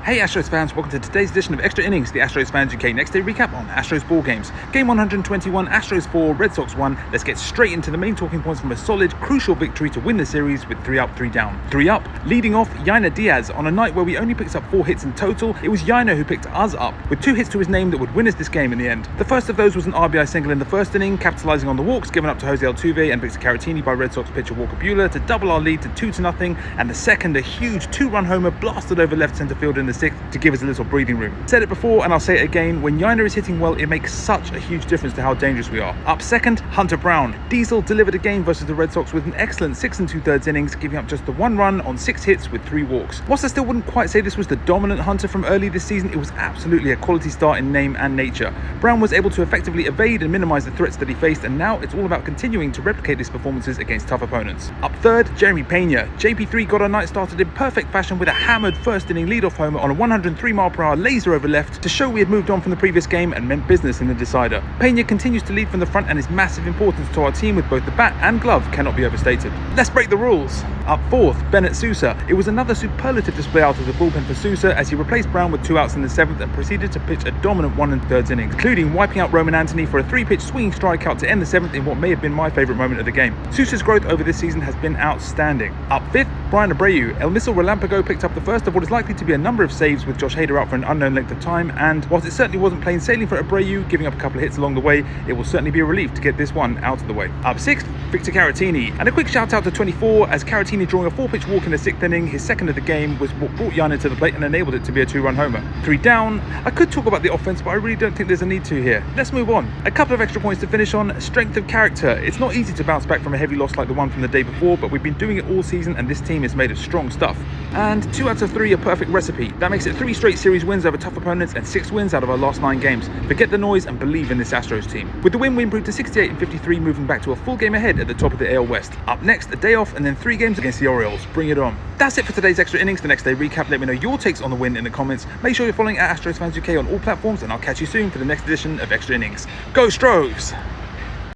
Hey Astros fans, welcome to today's edition of Extra Innings, the Astros Fans UK next day recap on Astros ball games. Game 121, Astros 4, Red Sox 1. Let's get straight into the main talking points from a solid, crucial victory to win the series with 3 up, 3 down. 3 up, leading off Yainer Diaz. On a night where we only picked up 4 hits in total, it was Yainer who picked us up, with 2 hits to his name that would win us this game in the end. The first of those was an RBI single in the first inning, capitalizing on the walks given up to Jose Altuve and Victor Caratini by Red Sox pitcher Walker Buehler to double our lead to 2-0, and the second, a huge 2-run homer blasted over left centre field in the 6th to give us a little breathing room. Said it before and I'll say it again, when Yainer is hitting well, it makes such a huge difference to how dangerous we are. Up second, Hunter Brown. Diesel delivered a game versus the Red Sox with an excellent 6 2/3 innings, giving up just the 1 run on 6 hits with 3 walks. Whilst I still wouldn't quite say this was the dominant Hunter from early this season, it was absolutely a quality start in name and nature. Brown was able to effectively evade and minimize the threats that he faced, and now it's all about continuing to replicate his performances against tough opponents. Up third, Jeremy Peña. JP3 got our night started in perfect fashion with a hammered first inning leadoff homer on a 103-mile-per-hour laser over left to show we had moved on from the previous game and meant business in the decider. Peña continues to lead from the front, and his massive importance to our team with both the bat and glove cannot be overstated. Let's break the rules. Up fourth, Bennett Sousa. It was another superlative display out of the bullpen for Sousa as he replaced Brown with 2 outs in the 7th and proceeded to pitch a dominant 1 3/3 innings, including wiping out Roman Anthony for a 3-pitch swinging strikeout to end the 7th in what may have been my favourite moment of the game. Sousa's growth over this season has been outstanding. Up 5th, Bryan Abreu. El Missile Relampago picked up the first of what is likely to be a number of saves with Josh Hader out for an unknown length of time, and whilst it certainly wasn't plain sailing for Abreu, giving up a couple of hits along the way, it will certainly be a relief to get this one out of the way. Up 6th, Victor Caratini. And a quick shout out to 24, as Caratini drawing a 4-pitch walk in the 6th inning, his second of the game, was what brought Yainer to the plate and enabled it to be a 2-run homer. 3 down. I could talk about the offense, but I really don't think there's a need to here. Let's move on. A couple of extra points to finish on. Strength of character. It's not easy to bounce back from a heavy loss like the one from the day before, but we've been doing it all season and this team is made of strong stuff. And 2 out of 3 a perfect recipe. That makes it 3 straight series wins over tough opponents and 6 wins out of our last 9 games. Forget the noise and believe in this Astros team. With the win, we improved to 68 and 53, moving back to a full game ahead at the top of the AL West. Up next, a day off and then 3 games against the Orioles. Bring it on. That's it for today's Extra Innings, the next day recap. Let me know your takes on the win in the comments. Make sure you're following at Astros Fans UK on all platforms, and I'll catch you soon for the next edition of Extra Innings. Go Stros!